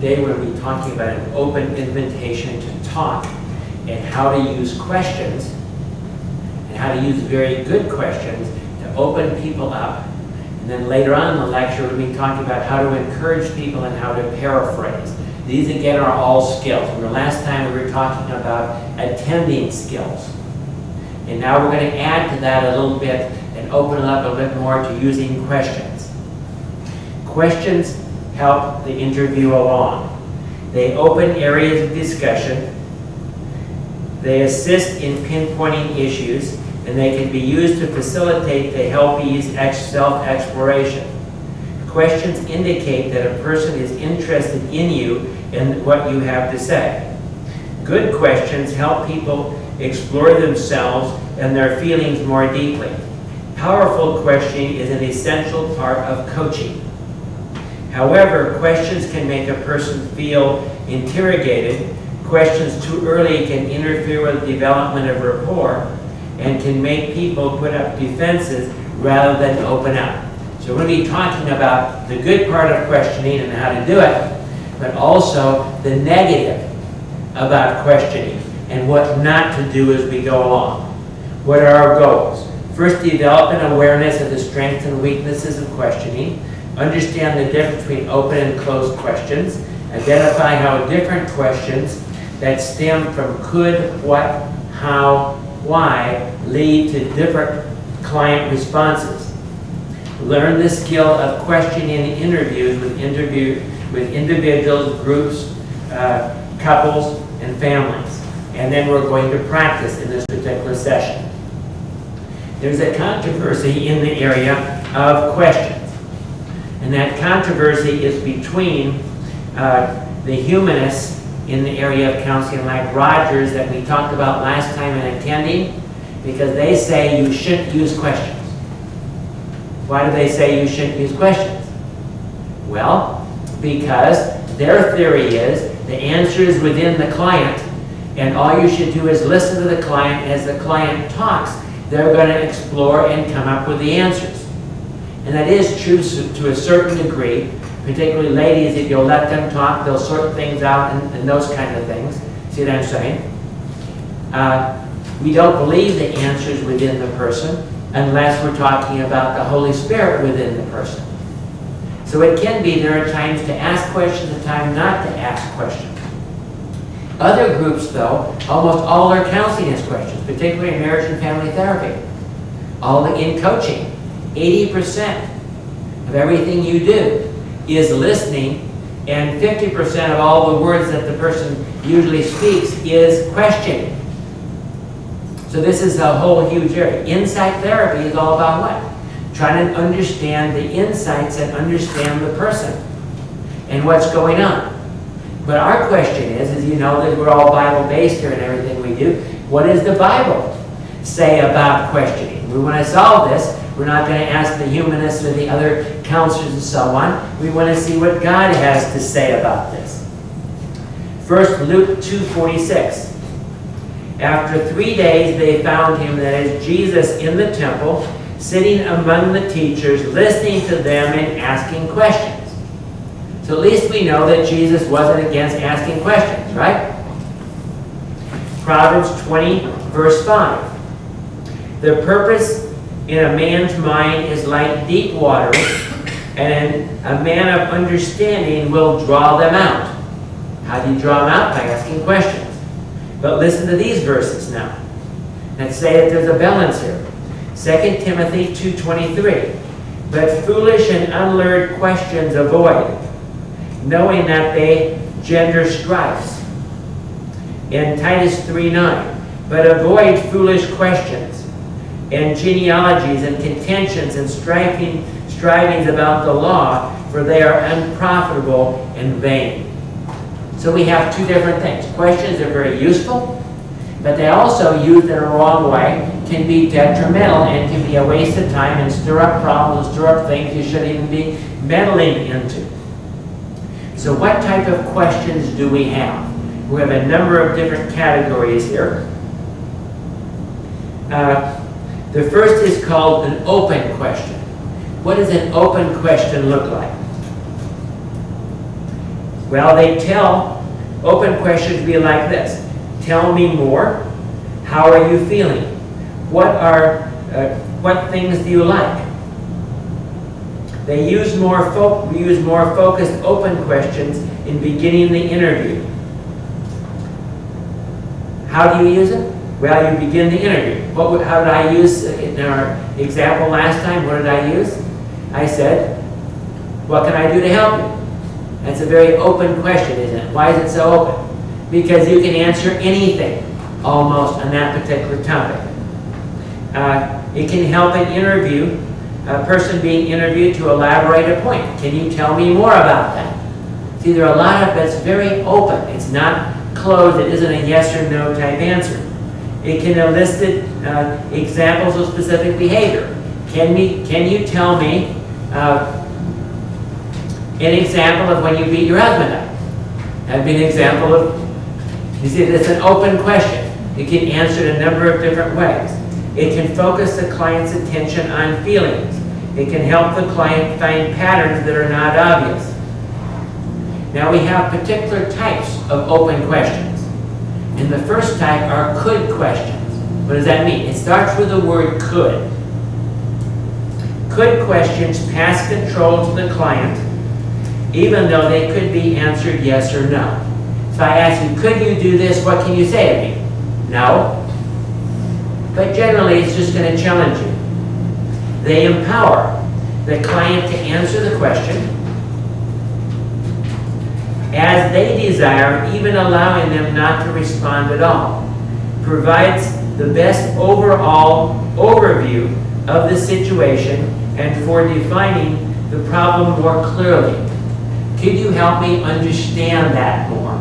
Today we're going to be talking about an open invitation to talk and how to use questions and how to use very good questions to open people up. And then later on in the lecture, we'll be talking about how to encourage people and how to paraphrase. These, again, are all skills. And the last time we were talking about attending skills. And now we're going to add to that a little bit and open it up a bit more to using questions. Questions help the interview along. They open areas of discussion. They assist in pinpointing issues, and they can be used to facilitate the healthy self-exploration. Questions indicate that a person is interested in you and what you have to say. Good questions help people explore themselves and their feelings more deeply. Powerful questioning is an essential part of coaching. However, questions can make a person feel interrogated. Questions too early can interfere with the development of rapport and can make people put up defenses rather than open up. So we're going to be talking about the good part of questioning and how to do it, but also the negative about questioning and what not to do as we go along. What are our goals? First, develop an awareness of the strengths and weaknesses of questioning. Understand the difference between open and closed questions. Identify how different questions that stem from could, what, how, why lead to different client responses. Learn the skill of questioning in interviews with individuals, groups, couples, and families. And then we're going to practice in this particular session. There's a controversy in the area of questions. And that controversy is between the humanists in the area of counseling, like Rogers, that we talked about last time in attending, because they say you shouldn't use questions. Why do they say you shouldn't use questions? Well, because their theory is the answer is within the client, and all you should do is listen to the client. As the client talks, they're going to explore and come up with the answers. And that is true to a certain degree, particularly ladies. If you'll let them talk, they'll sort things out and those kind of things. See what I'm saying? We don't believe the answers within the person unless we're talking about the Holy Spirit within the person. So it can be there are times to ask questions and times not to ask questions. Other groups, though, almost all their counseling is questions, particularly in marriage and family therapy. In coaching, 80% of everything you do is listening, and 50% of all the words that the person usually speaks is questioning. So this is a whole huge area. Insight therapy is all about what? Trying to understand the insights and understand the person and what's going on. But our question is you know that we're all Bible-based here in everything we do. What does the Bible say about questioning? We want to solve this. We're not going to ask the humanists or the other counselors and so on. We want to see what God has to say about this. First, Luke 2:46. After 3 days, they found him, that is Jesus, in the temple, sitting among the teachers, listening to them and asking questions. So at least we know that Jesus wasn't against asking questions, right? Proverbs 20, verse 5. The purpose in a man's mind is like deep waters, and a man of understanding will draw them out. How do you draw them out? By asking questions. But listen to these verses now. Let's say that there's a balance here. 2 Timothy 2:23. But foolish and unlearned questions avoid, knowing that they gender strifes. In Titus 3:9. But avoid foolish questions and genealogies and contentions and strivings about the law, for they are unprofitable and vain. So we have two different things. Questions are very useful, but they also, used in a wrong way, can be detrimental and can be a waste of time and stir up problems, stir up things you shouldn't even be meddling into. So what type of questions do we have? We have a number of different categories here. The first is called an open question. What does an open question look like? Well, open questions be like this. Tell me more. How are you feeling? What things do you like? They use more focused open questions in beginning the interview. How do you use it? Well, you begin the interview. How did I use in our example last time? What did I use? I said, what can I do to help you? That's a very open question, isn't it? Why is it so open? Because you can answer anything, almost, on that particular topic. It can help an a person being interviewed to elaborate a point. Can you tell me more about that? See, there are a lot of that's very open. It's not closed. It isn't a yes or no type answer. It can elicit examples of specific behavior. Can you tell me an example of when you beat your husband up? That'd be an example of, you see, it's an open question. It can answer in a number of different ways. It can focus the client's attention on feelings. It can help the client find patterns that are not obvious. Now we have particular types of open questions. And the first type are could questions. What does that mean? It starts with the word could. Could questions pass control to the client, even though they could be answered yes or no. If I ask you, could you do this, what can you say to me? No. But generally, it's just going to challenge you. They empower the client to answer the question as they desire, even allowing them not to respond at all. Provides the best overall overview of the situation and for defining the problem more clearly. Could you help me understand that more?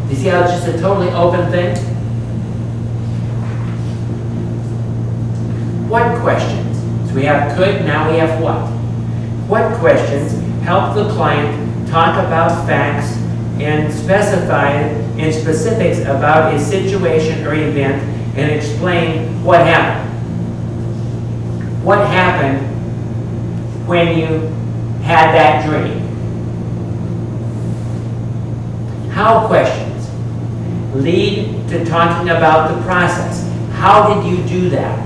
You see how it's just a totally open thing? What questions? So we have could, now we have what? What questions help the client talk about facts and specify in specifics about a situation or event and explain what happened? What happened when you had that dream? How questions lead to talking about the process. How did you do that?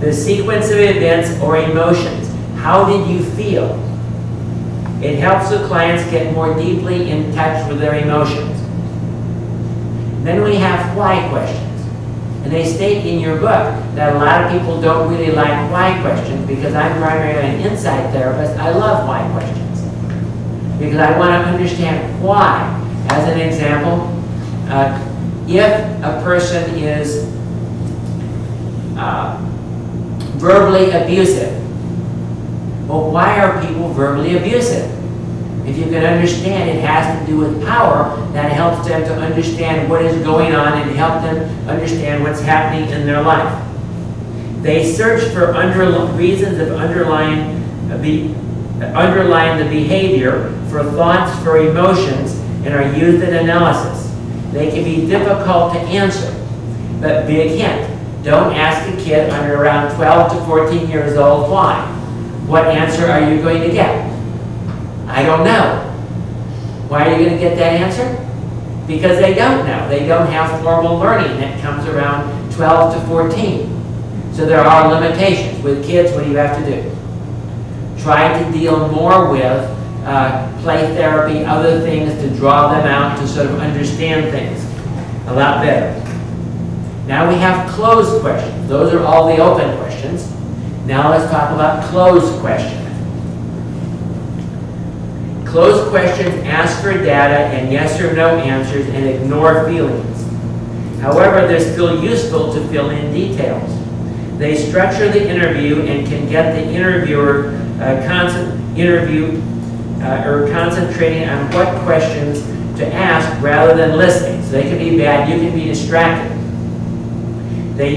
The sequence of events or emotions. How did you feel? It helps the clients get more deeply in touch with their emotions. Then we have why questions. And they state in your book that a lot of people don't really like why questions because I'm primarily an insight therapist. I love why questions because I want to understand why. As an example, if a person is verbally abusive, well, why are people verbally abusive? If you can understand, it has to do with power. That helps them to understand what is going on and help them understand what's happening in their life. They search for reasons of underlying the behavior, for thoughts, for emotions, and are used in analysis. They can be difficult to answer, but big hint. Don't ask a kid under around 12 to 14 years old why. What answer are you going to get? I don't know. Why are you going to get that answer? Because they don't know. They don't have formal learning that comes around 12 to 14. So there are limitations. With kids, what do you have to do? Try to deal more with play therapy, other things to draw them out to sort of understand things a lot better. Now we have closed questions. Those are all the open questions. Now let's talk about closed questions. Closed questions ask for data and yes or no answers and ignore feelings. However, they're still useful to fill in details. They structure the interview and can get the interviewer concentrating on what questions to ask rather than listening. So they can be bad, you can be distracted. They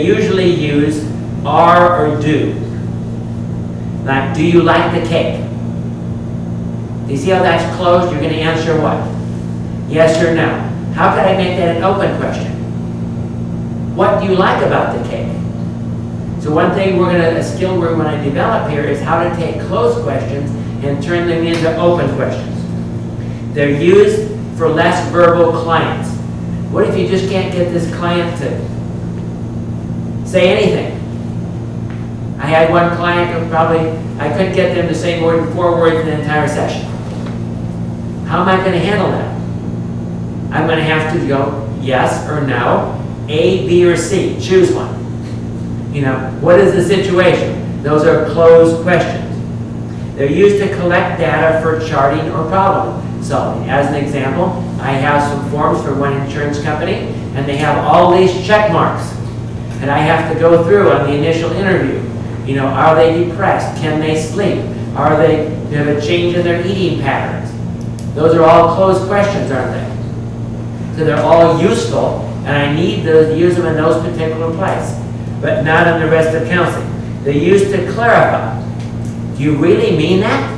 usually use are or do. Like, do you like the cake? Do you see how that's closed? You're going to answer what? Yes or no. How can I make that an open question? What do you like about the cake? So one thing a skill we're going to develop here is how to take closed questions and turn them into open questions. They're used for less verbal clients. What if you just can't get this client to say anything? I had one client who I couldn't get them to say more than 4 words in the entire session. How am I going to handle that? I'm going to have to go yes or no, A, B, or C. Choose one. What is the situation? Those are closed questions. They're used to collect data for charting or problem solving. As an example, I have some forms for one insurance company, and they have all these check marks. And I have to go through on the initial interview. Are they depressed? Can they sleep? Do they have a change in their eating patterns? Those are all closed questions, aren't they? So they're all useful, and I need to use them in those particular places, but not in the rest of counseling. They're used to clarify. Do you really mean that?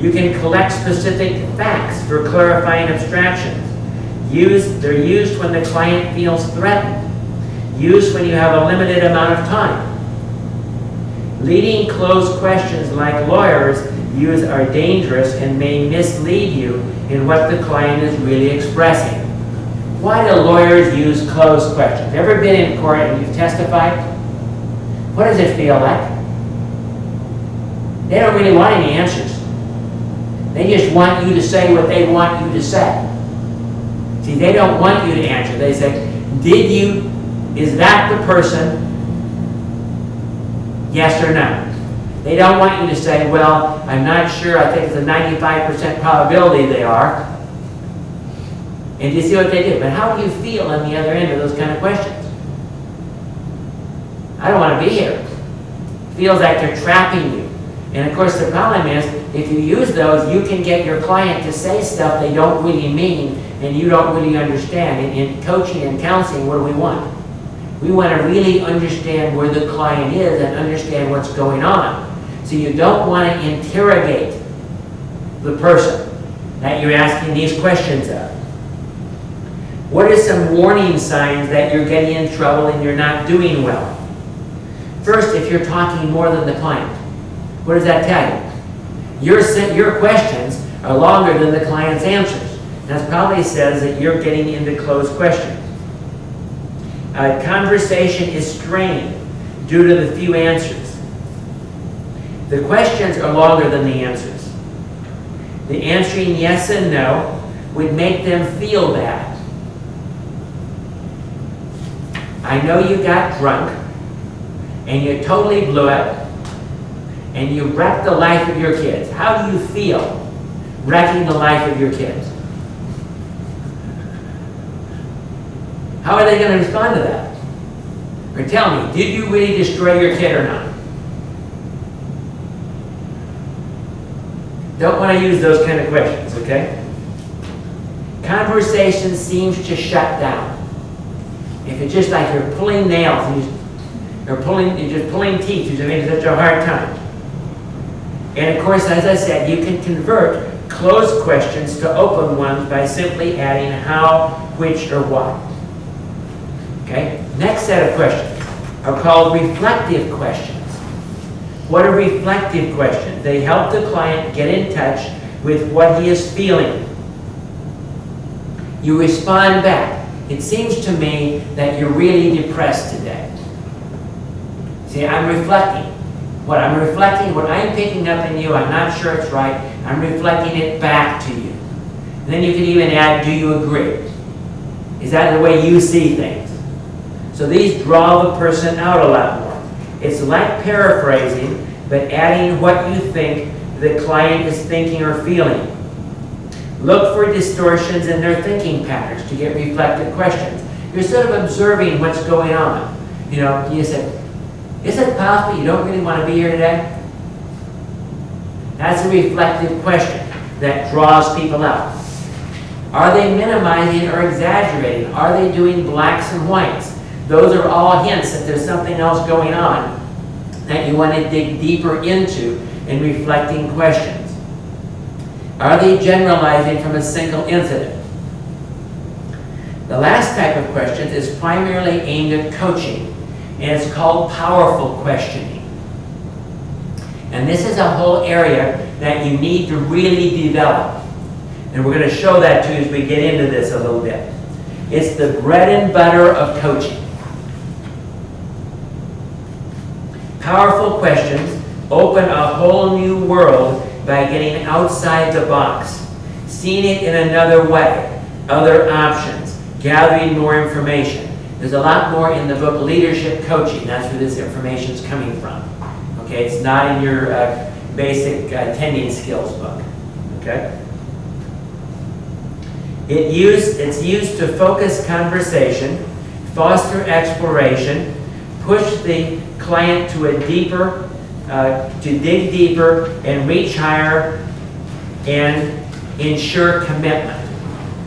You can collect specific facts for clarifying abstractions. They're used when the client feels threatened. Used when you have a limited amount of time. Leading closed questions like lawyers use are dangerous and may mislead you in what the client is really expressing. Why do lawyers use closed questions? Ever been in court and you've testified? What does it feel like? They don't really want any answers. They just want you to say what they want you to say. See, they don't want you to answer. They say, is that the person? Yes or no? They don't want you to say, well, I'm not sure, I think it's a 95% probability they are. And you see what they do. But how do you feel on the other end of those kind of questions? I don't want to be here. It feels like they're trapping you. And of course the problem is, if you use those, you can get your client to say stuff they don't really mean and you don't really understand. In coaching and counseling, what do we want? We want to really understand where the client is and understand what's going on. So you don't want to interrogate the person that you're asking these questions of. What are some warning signs that you're getting in trouble and you're not doing well? First, if you're talking more than the client, what does that tell you? Your questions are longer than the client's answers. That probably says that you're getting into closed questions. Conversation is strained due to the few answers. The questions are longer than the answers. The answering yes and no would make them feel bad. I know you got drunk and you totally blew it and you wrecked the life of your kids. How do you feel wrecking the life of your kids? How are they going to respond to that? Or tell me, did you really destroy your kid or not? Don't want to use those kind of questions, okay? Conversation seems to shut down. If it's just like you're pulling nails, and you're just pulling teeth, you're just making such a hard time. And of course, as I said, you can convert closed questions to open ones by simply adding how, which, or what. Okay? Next set of questions are called reflective questions. What are reflective questions? They help the client get in touch with what he is feeling. You respond back. It seems to me that you're really depressed today. See, I'm reflecting. What I'm picking up in you, I'm not sure it's right, I'm reflecting it back to you. And then you can even add, do you agree? Is that the way you see things? So these draw the person out a lot more. It's like paraphrasing, but adding what you think the client is thinking or feeling. Look for distortions in their thinking patterns to get reflective questions. You're sort of observing what's going on. You say, is it possible you don't really want to be here today? That's a reflective question that draws people out. Are they minimizing or exaggerating? Are they doing blacks and whites? Those are all hints that there's something else going on that you want to dig deeper into in reflecting questions. Are they generalizing from a single incident? The last type of questions is primarily aimed at coaching, and it's called powerful questioning. And this is a whole area that you need to really develop. And we're going to show that to you as we get into this a little bit. It's the bread and butter of coaching. Powerful questions open a whole new world by getting outside the box, seeing it in another way, other options, gathering more information. There's a lot more in the book Leadership Coaching. That's where this information is coming from. Okay, it's not in your basic attending skills book. Okay? It's used to focus conversation, foster exploration, push the client to a deeper, to dig deeper and reach higher, and ensure commitment.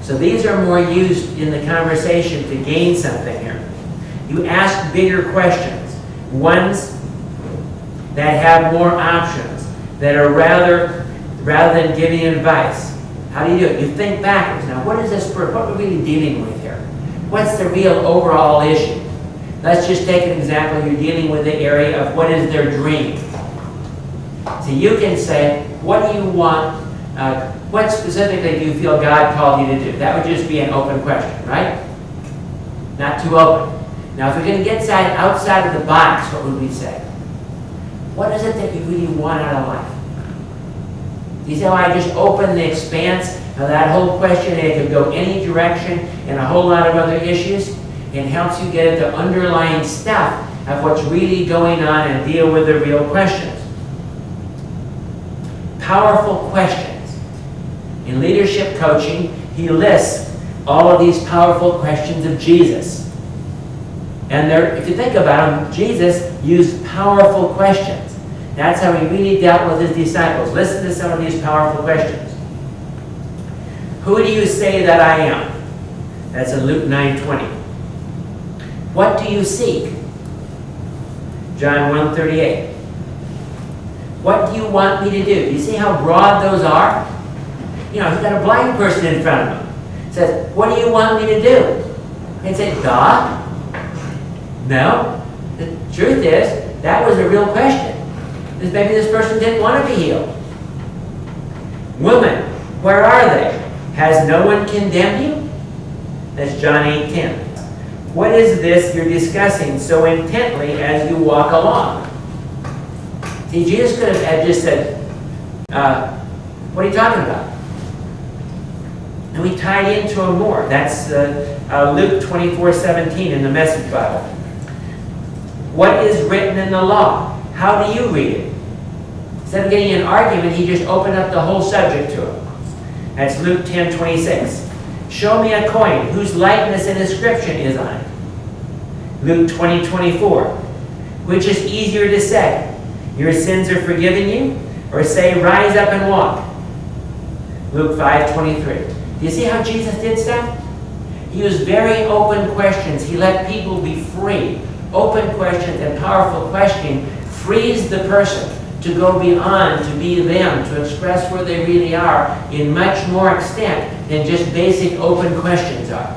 So these are more used in the conversation to gain something here. You ask bigger questions, ones that have more options, that are rather than giving advice. How do you do it? You think backwards. Now, what is this? What are we really dealing with here? What's the real overall issue? Let's just take an example. You're dealing with the area of what is their dream. So you can say, what do you want? What specifically do you feel God called you to do? That would just be an open question, right? Not too open. Now, if we're going to get outside of the box, what would we say? What is it that you really want out of life? You say, oh, I just open the expanse of that whole question, and it could go any direction and a whole lot of other issues. It helps you get at the underlying stuff of what's really going on and deal with the real questions. Powerful questions. In leadership coaching, he lists all of these powerful questions of Jesus. And if you think about them, Jesus used powerful questions. That's how he really dealt with his disciples. Listen to some of these powerful questions. Who do you say that I am? That's in Luke 9:20. What do you seek? John 1:38. What do you want me to do? You see how broad those are? You know, he's got a blind person in front of him. He says, what do you want me to do? And say, God? No. The truth is, that was a real question. Maybe this person didn't want to be healed. Woman, where are they? Has no one condemned you? That's John 8:10. What is this you're discussing so intently as you walk along? See, Jesus could have just said, what are you talking about? And we tied into him more. That's Luke 24:17 in the Message Bible. What is written in the law? How do you read it? Instead of getting in an argument, he just opened up the whole subject to him. That's Luke 10:26. Show me a coin whose likeness and inscription is on it. Luke 20:24. Which is easier to say, your sins are forgiven you, or say, rise up and walk? Luke 5:23. Do you see how Jesus did stuff? He used very open questions. He let people be free. Open questions and powerful questioning frees the person to go beyond, to be them, to express where they really are in much more extent than just basic open questions are.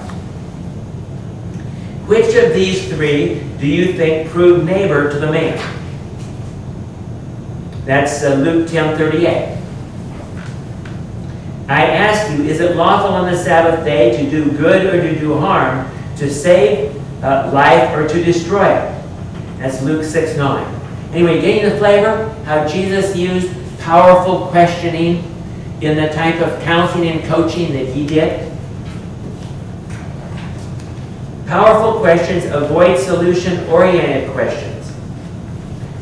Which of these three do you think proved neighbor to the man? That's Luke 10:38. I ask you, is it lawful on the Sabbath day to do good or to do harm, to save life or to destroy it? That's Luke 6:9. Anyway, getting the flavor how Jesus used powerful questioning in the type of counseling and coaching that he did. Powerful questions avoid solution-oriented questions.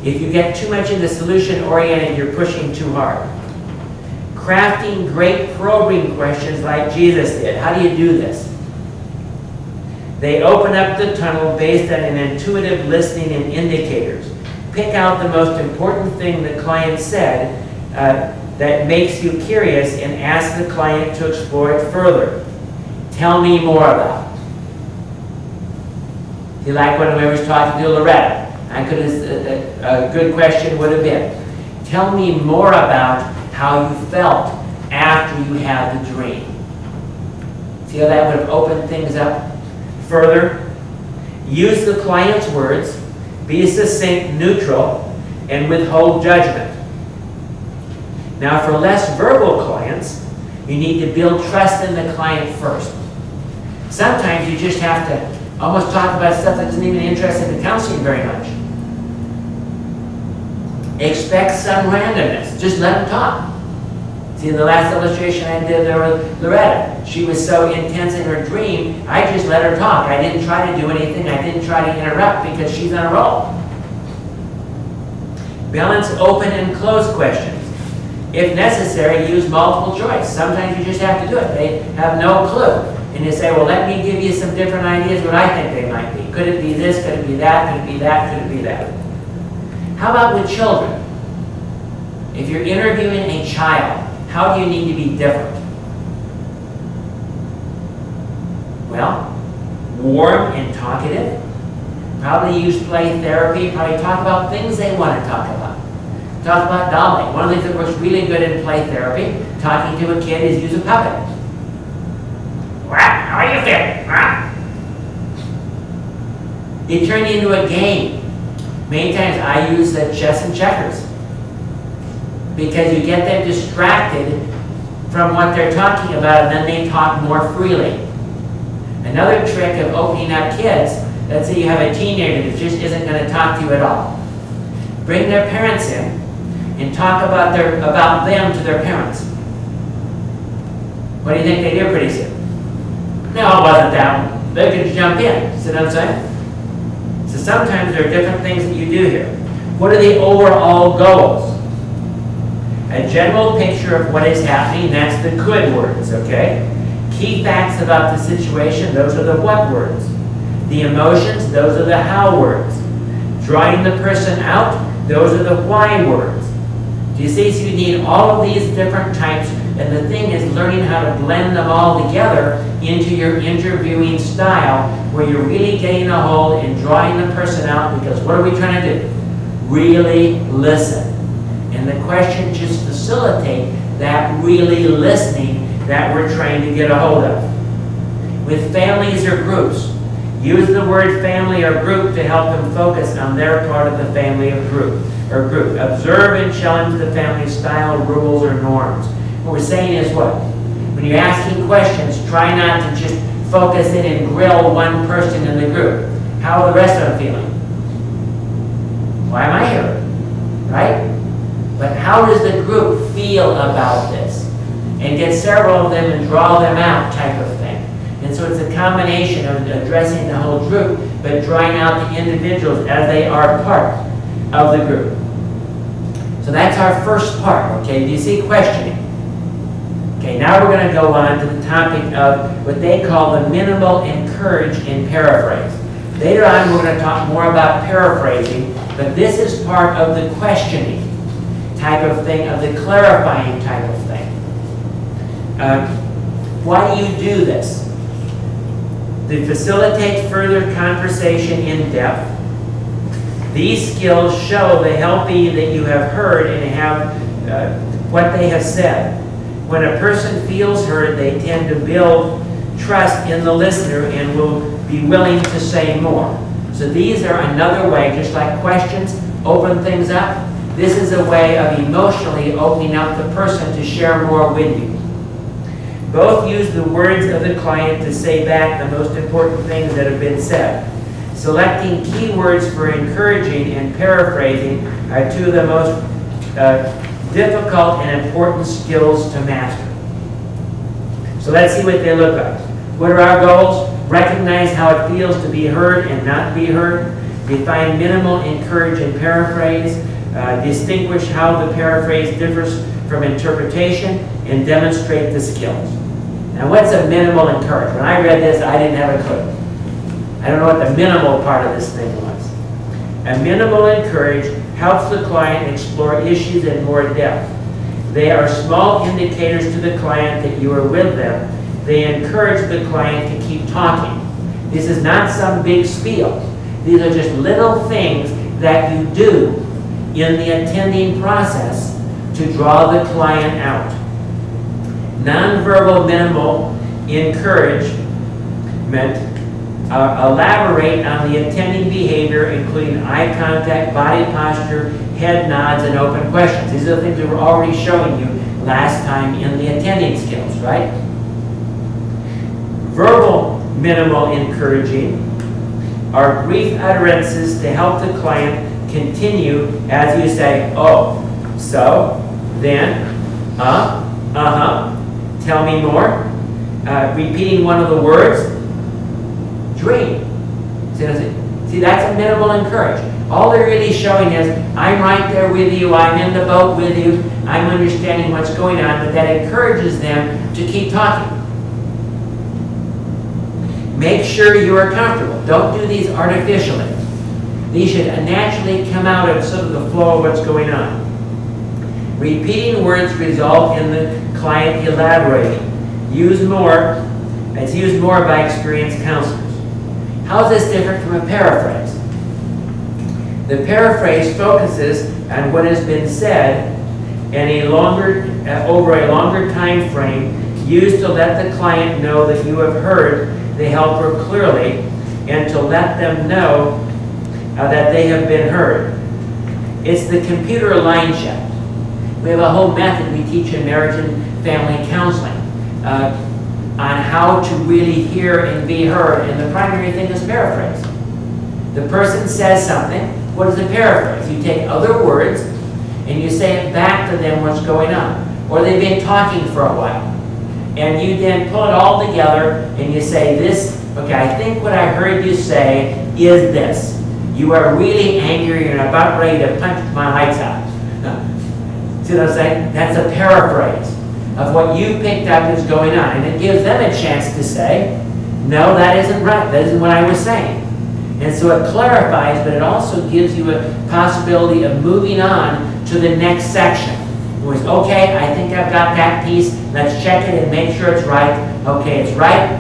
If you get too much into solution-oriented, you're pushing too hard. Crafting great probing questions like Jesus did. How do you do this? They open up the tunnel based on an intuitive listening and indicators. Pick out the most important thing the client said that makes you curious and ask the client to explore it further. Tell me more about it. See, like when I was talking to Loretta, a good question would have been, tell me more about how you felt after you had the dream. See how that would have opened things up further? Use the client's words, be succinct, neutral, and withhold judgment. Now, for less verbal clients, you need to build trust in the client first. Sometimes you just have to almost talk about stuff that isn't even interested in counseling very much. Expect some randomness. Just let them talk. See, in the last illustration I did there with Loretta, she was so intense in her dream, I just let her talk. I didn't try to do anything. I didn't try to interrupt because she's on a roll. Balance open and closed questions. If necessary, use multiple choice. Sometimes you just have to do it. They have no clue. And you say, well, let me give you some different ideas what I think they might be. Could it be this? Could it be that? Could it be that? Could it be that? How about with children? If you're interviewing a child, how do you need to be different? Well, warm and talkative. Probably use play therapy. Probably talk about things they want to talk about. Talk about dolling. One of the things that works really good in play therapy, talking to a kid, is use a puppet. Well, how are you feeling? Huh? It turned into a game. Many times I use chess and checkers because you get them distracted from what they're talking about and then they talk more freely. Another trick of opening up kids, let's say you have a teenager that just isn't going to talk to you at all. Bring their parents in and talk about them to their parents. What do you think they do pretty soon? No, it wasn't that one. They could jump in. See what I'm saying? So sometimes there are different things that you do here. What are the overall goals? A general picture of what is happening, that's the good words, okay? Key facts about the situation, those are the what words. The emotions, those are the how words. Drawing the person out, those are the why words. Do you see? So you need all of these different types, and the thing is learning how to blend them all together into your interviewing style where you're really getting a hold and drawing the person out, because what are we trying to do? Really listen. And the question just facilitate that really listening that we're trying to get a hold of. With families or groups, use the word family or group to help them focus on their part of the family or group. Observe and challenge the family style, rules, or norms. What we're saying is what? When you're asking questions, try not to just focus in and grill one person in the group. How are the rest of them feeling? Why am I here? Right? But how does the group feel about this? And get several of them and draw them out type of thing. And so it's a combination of addressing the whole group, but drawing out the individuals as they are part of the group. So that's our first part, okay? Do you see questioning? Okay, now we're going to go on to the topic of what they call the minimal, encourage, and paraphrase. Later on, we're going to talk more about paraphrasing, but this is part of the questioning type of thing, of the clarifying type of thing. Why do you do this? To facilitate further conversation in depth. These skills show the healthy that you have heard and have what they have said. When a person feels heard, they tend to build trust in the listener and will be willing to say more. So these are another way, just like questions open things up. This is a way of emotionally opening up the person to share more with you. Both use the words of the client to say back the most important things that have been said. Selecting keywords for encouraging and paraphrasing are two of the most difficult and important skills to master. So let's see what they look like. What are our goals? Recognize how it feels to be heard and not be heard. Define minimal, encourage, and paraphrase. Distinguish how the paraphrase differs from interpretation, and demonstrate the skills. Now, what's a minimal encourage? When I read this, I didn't have a clue. I don't know what the minimal part of this thing was. A minimal encourage helps the client explore issues in more depth. They are small indicators to the client that you are with them. They encourage the client to keep talking. This is not some big spiel. These are just little things that you do in the attending process to draw the client out. Nonverbal minimal encouragement elaborate on the attending behavior, including eye contact, body posture, head nods, and open questions. These are the things that we're already showing you last time in the attending skills, right? Verbal minimal encouraging are brief utterances to help the client continue as you say, oh, so, then, tell me more. Repeating one of the words, dream. See, that's a minimal encourage. All they're really showing is, I'm right there with you, I'm in the boat with you, I'm understanding what's going on, but that encourages them to keep talking. Make sure you are comfortable. Don't do these artificially. These should naturally come out of sort of the flow of what's going on. Repeating words result in the client elaborating. It's used more by experienced counselors. How is this different from a paraphrase? The paraphrase focuses on what has been said and over a longer time frame, used to let the client know that you have heard the helper clearly and to let them know that they have been heard. It's the computer line check. We have a whole method we teach in marriage and family counseling on how to really hear and be heard, and the primary thing is paraphrase. The person says something. What is a paraphrase? You take other words and you say it back to them what's going on. Or they've been talking for a while. And you then pull it all together and you say this, okay, I think what I heard you say is this. You are really angry and about ready to punch my lights out. See what I'm saying? That's a paraphrase of what you picked up is going on. And it gives them a chance to say, no, that isn't right. That isn't what I was saying. And so it clarifies, but it also gives you a possibility of moving on to the next section. Where it's, okay, I think I've got that piece. Let's check it and make sure it's right. Okay, it's right.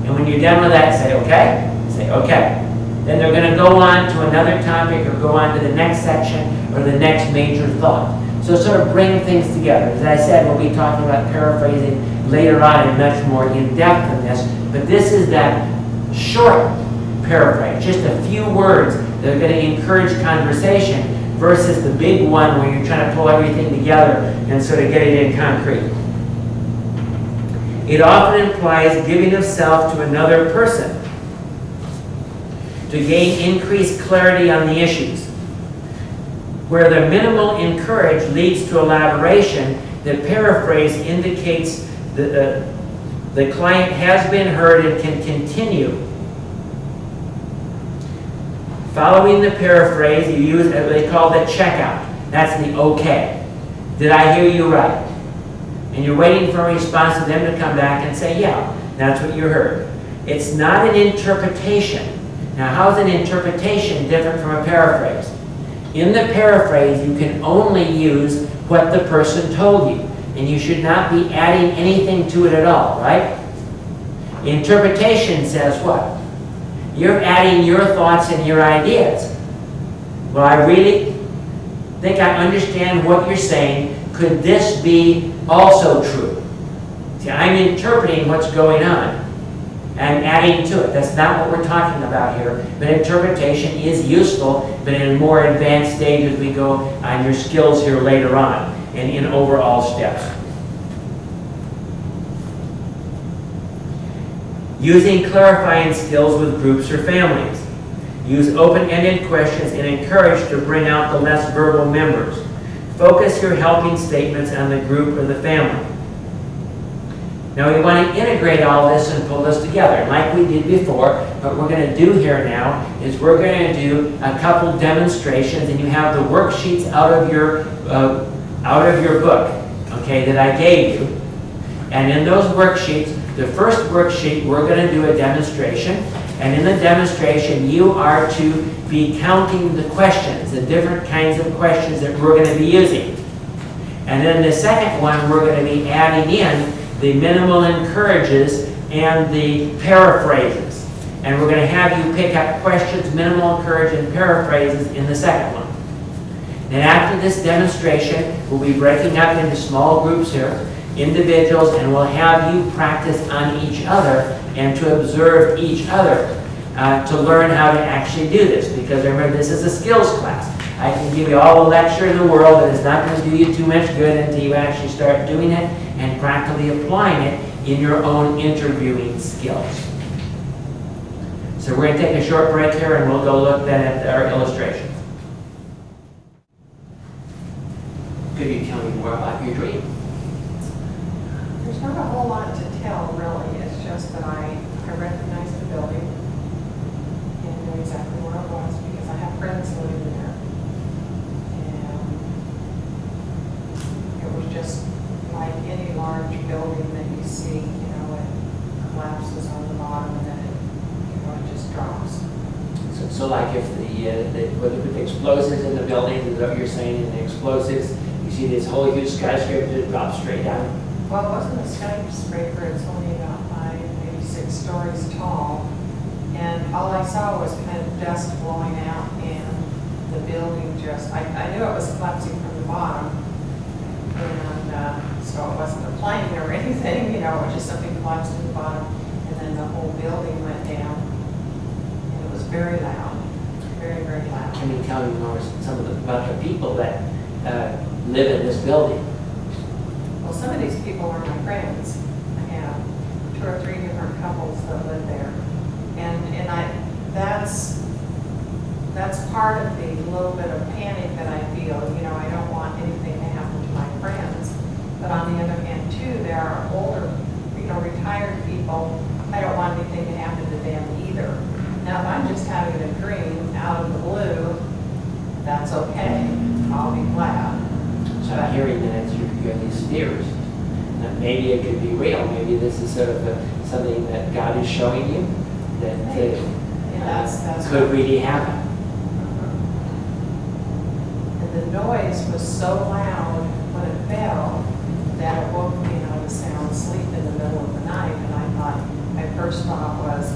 And when you're done with that, say, okay. Say, okay. Then they're going to go on to another topic or go on to the next section or the next major thought. So sort of bring things together. As I said, we'll be talking about paraphrasing later on and much more in depth than this. But this is that short paraphrase, just a few words that are going to encourage conversation versus the big one where you're trying to pull everything together and sort of get it in concrete. It often implies giving of self to another person to gain increased clarity on the issues. Where the minimal encourage leads to elaboration, the paraphrase indicates that the client has been heard and can continue. Following the paraphrase, you use what they call the checkout. That's the okay. Did I hear you right? And you're waiting for a response to them to come back and say, yeah, that's what you heard. It's not an interpretation. Now, how's an interpretation different from a paraphrase? In the paraphrase, you can only use what the person told you, and you should not be adding anything to it at all, right? Interpretation says what? You're adding your thoughts and your ideas. Well, I really think I understand what you're saying. Could this be also true? See, I'm interpreting what's going on and adding to it. That's not what we're talking about here. But interpretation is useful, but in a more advanced stage as we go on your skills here later on and in overall steps. Using clarifying skills with groups or families. Use open-ended questions and encourage to bring out the less verbal members. Focus your helping statements on the group or the family. Now we want to integrate all this and pull this together. Like we did before, what we're going to do here now is we're going to do a couple demonstrations, and you have the worksheets out of your book, okay, that I gave you. And in those worksheets, the first worksheet, we're going to do a demonstration. And in the demonstration, you are to be counting the questions, the different kinds of questions that we're going to be using. And then the second one, we're going to be adding in the minimal encourages and the paraphrases. And we're going to have you pick up questions, minimal encourage, and paraphrases in the second one. And after this demonstration, we'll be breaking up into small groups here, individuals, and we'll have you practice on each other and to observe each other to learn how to actually do this. Because remember, this is a skills class. I can give you all the lecture in the world, and it's not going to do you too much good until you actually start doing it and practically applying it in your own interviewing skills. So we're going to take a short break here, and we'll go look then at our illustrations. Could you tell me more about your dream? There's not a whole lot to tell, really. It's just that I recognized the building and knew exactly where it was because I have friends living there. And it was just like any large building that you see, you know, it collapses on the bottom and then it just drops. So like if with the explosives in the building, is what you're saying, in the explosives, you see this whole huge skyscraper that drops straight down? Well, it wasn't a skyscraper, it's only about 5, maybe 6 stories tall. And all I saw was kind of dust blowing out and the building just, I knew it was collapsing from the bottom. And so it wasn't a plane or anything, you know, it was just something collapsed to the bottom. And then the whole building went down. And it was very loud, very, very loud. Can you tell me more about the people that live in this building? Well, some of these people are my friends. I have 2 or 3 different couples that live there. And that's part of the little bit of panic that I feel. You know, I don't want anything to happen to my friends. But on the other hand, too, there are older, you know, retired people. I don't want anything to happen to them either. Now, if I'm just having a dream out of the blue, that's okay. I'll be glad. So I'm hearing that you have these fears. That maybe it could be real. Maybe this is sort of something that God is showing you that that's could really happen. And the noise was so loud when it fell that it woke me out of a sound sleep in the middle of the night. And I thought, my first thought was,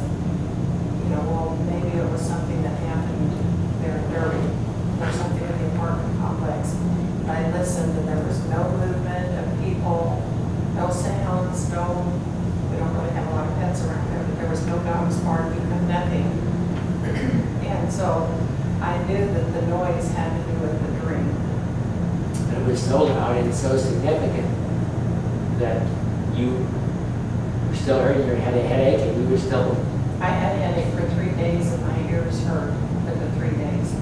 you know, well, maybe it was something that happened there or something in the apartment complex. I listened and there was no movement of people, no sounds, we don't really have a lot of pets around there, but there was no dogs barking, nothing. And so I knew that the noise had to do with the dream. But it was so loud and so significant that you were still hurting, you had a headache, and you were still... I had a headache for 3 days and my ears hurt for the 3 days.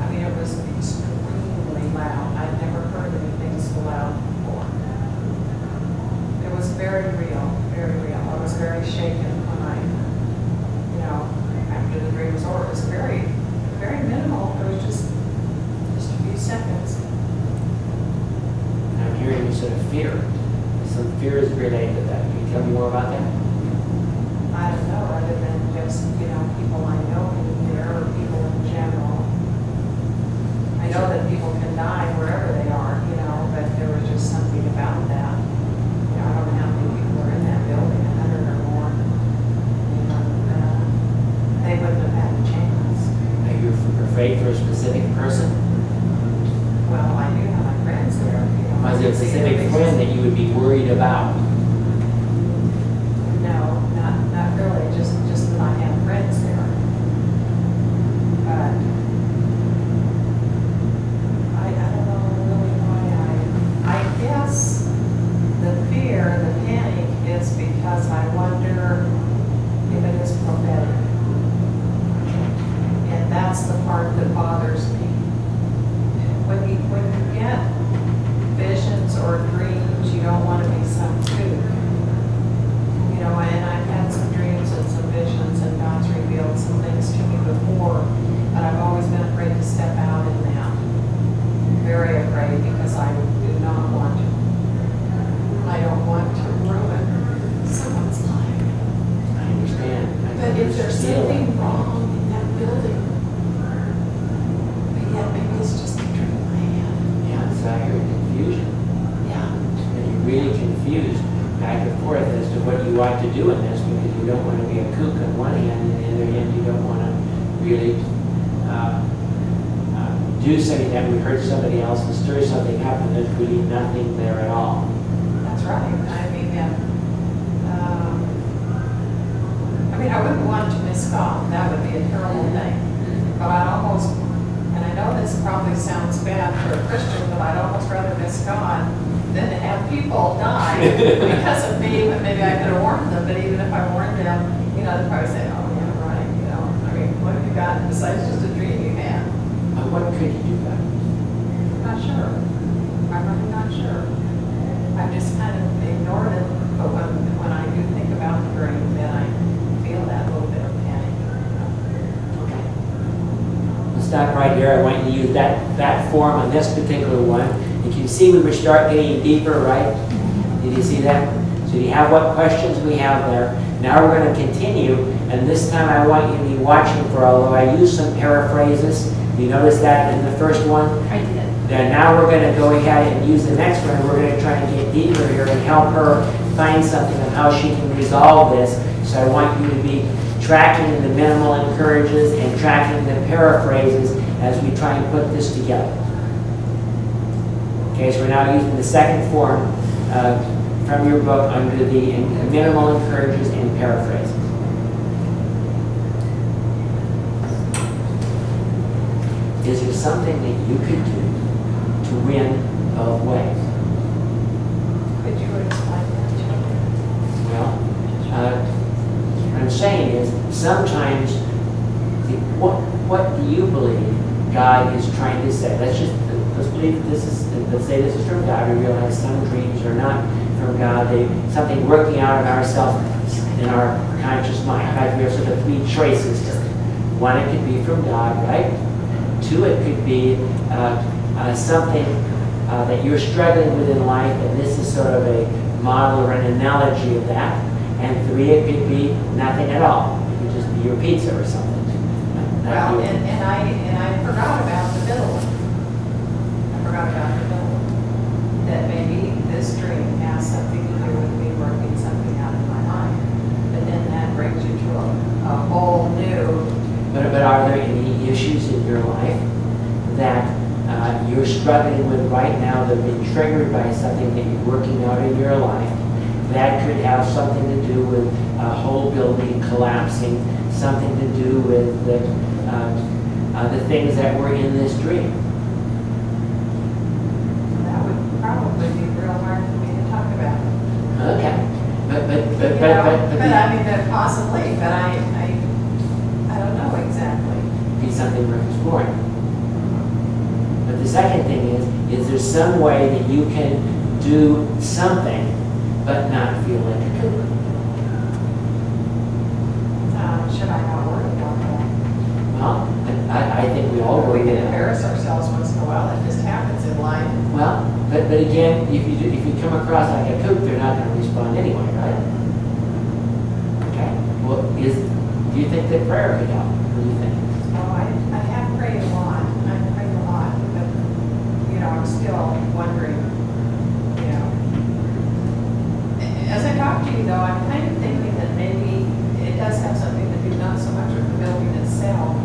I mean, it was extremely loud. I'd never heard anything so loud before. It was very real, very real. I was very shaken when I, you know, after the dream was over. It was very, very minimal. It was just a few seconds. I'm hearing you sort of fear. Some fear is related to that. Can you tell me more about that? I don't know, other than just, you know, people I know in there or people in general. I know that people can die wherever they are, you know, but there was just something about that. You know, I don't know how many people are in that building, 100 or more. You know, they wouldn't have had a chance. Are you afraid for a specific person? Well, I do have my friends there. You know, Was there a specific friend that you would be worried about? No, not really. Just that I have friends there. But I don't know really why I guess the fear, the panic is because I wonder if it is prophetic. And that's the part that bothers me. When you get visions or dreams, you don't want to be some kook. You know, and I've had some dreams and some visions, and God's revealed some things to me before, but I've always been afraid to step out in that. Very afraid, because I do not want to. I don't want to ruin someone's life. I understand. But if there's something wrong in that building, but yet maybe it's just a dream I had. Yeah, so I hear confusion. Yeah. And you're really confused back and forth as to what you ought to do in this, because you don't want to be a kook on one hand, and on the other hand, you don't want to really do something that would hurt somebody else and stir something up, and there's really nothing there at all. That's right. I mean, I wouldn't want to miss God. That would be a terrible thing. But I almost, and And I know this probably sounds bad for a Christian, but I'd almost rather miss God than to have people die because of me, but maybe I could have warned them, but even if I warned them, you know, they'd probably say, oh, yeah, right, you know, I mean, what have you got besides just a dream you had? What could you do about it? I'm not sure. I'm really not sure. I've just kind of ignored it, but when I do think about the dream, then I feel that little bit of panic. Okay. We'll stop right here. I want you to use that form on this particular one. You can see we were start getting deeper, right? Did you see that? So you have what questions we have there. Now we're going to continue, and this time I want you to be watching for, although I used some paraphrases. You notice that in the first one? I did. Then now we're going to go ahead and use the next one. We're going to try to get deeper here and help her find something of how she can resolve this. So I want you to be tracking the minimal encourages and tracking the paraphrases as we try and put this together. Okay, so we're now using the second form from your book under the minimal encourages and paraphrases. Is there something that you could do to win both ways? Could you explain that to me? Well, what I'm saying is sometimes what do you believe God is trying to say? Let's believe this is, let's say this is from God. We realize some dreams are not from God. They something working out in ourselves, in our conscious mind. Right? We have sort of three choices here. One, it could be from God, right? Two, it could be something that you're struggling with in life, and this is sort of a model or an analogy of that. And three, it could be nothing at all. It could just be your pizza or something. Well, and I forgot about the middle one. I forgot about the middle one. That maybe this dream has something to do with me working something out in my life. But then that brings you to a whole new... But are there any issues in your life that you're struggling with right now that have been triggered by something that you're working out in your life that could have something to do with a whole building collapsing, something to do with the things that were in this dream? That would probably be real hard for me to talk about. Okay. But I mean, that possibly, but I don't know exactly. Be something worth exploring. But the second thing is there some way that you can do something but not feel like a cook? Should I not worry about that? Well, I think we all We worry can about that. embarrass ourselves once in a while. It just happens in life. Well, but again, if you come across like a kook, they're not going to respond anyway, right? Okay. Well, do you think that prayer could help? What do you think? Oh, I have prayed a lot. I've prayed a lot, but I'm still wondering. As I talk to you, though, I'm kind of thinking that maybe it does have something to do not so much with the building itself,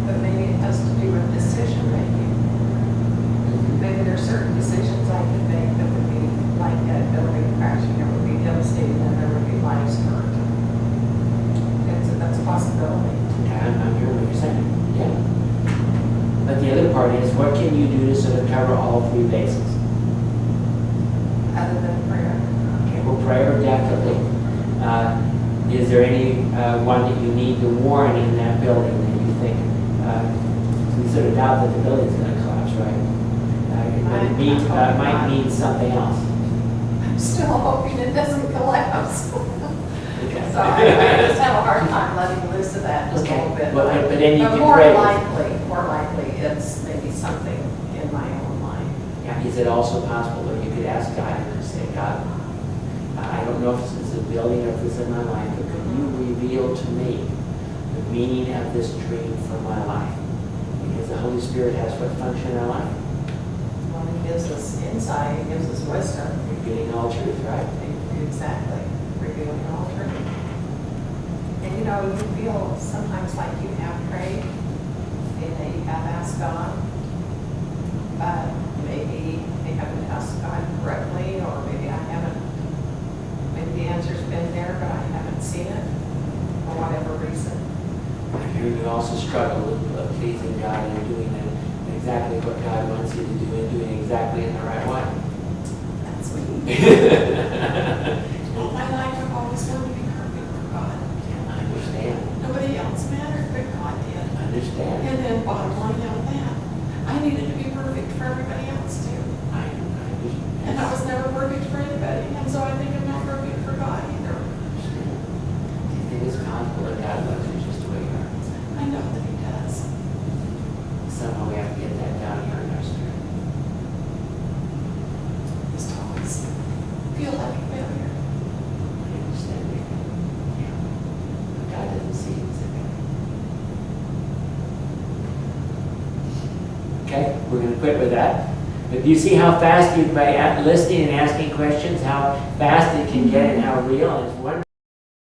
but maybe it has to do with decision making. Maybe there are certain decisions I could make that would be like that building crashing. It would be devastating, and there would be lives hurt. That's a possibility. Okay, I'm hearing what you're saying. Yeah. But the other part is, what can you do to sort of cover all three bases? Other than prayer. Okay, well, prayer definitely. Is there any one that you need to warn in that building that you think we sort of doubt that the building's going to collapse, right? It might mean something else. I'm still hoping it doesn't collapse. Okay. So I just have a hard time letting loose of that just a Okay. little bit. But then you But can more pray. likely, it's maybe something in my own mind. Yeah, is it also possible that you could ask God and say, God, I don't know if this is a building or if this is in my life, but could you reveal to me the meaning of this dream for my life? Because the Holy Spirit has what function in our life? Well, He gives us insight, He gives us wisdom. Revealing all truth, right? Exactly, revealing all truth. And you feel sometimes like you have prayed and that you have asked God, but maybe I haven't asked God correctly, or maybe I haven't, maybe the answer's been there, but I haven't seen it, for whatever reason. I hear you also struggle with pleasing God and doing it exactly what God wants you to do and doing it exactly in the right way. That's sweet. All my life I've always wanted to be perfect for God. I understand. Nobody else mattered, but God did. I understand. And then bottom line out of that, I needed to be perfect for everybody else too. I understand. And I was never perfect for anybody, and so I think I'm not perfect for God either. Do you think it's possible that God loves you just the way you are? I know that He does. Somehow we have to get that down here in our spirit. Just always feel like a failure. I understand it. Yeah. But God doesn't see it as a failure. Okay, we're going to quit with that. But you see how fast you, by listening and asking questions, how fast it can get and how real, and it's wonderful.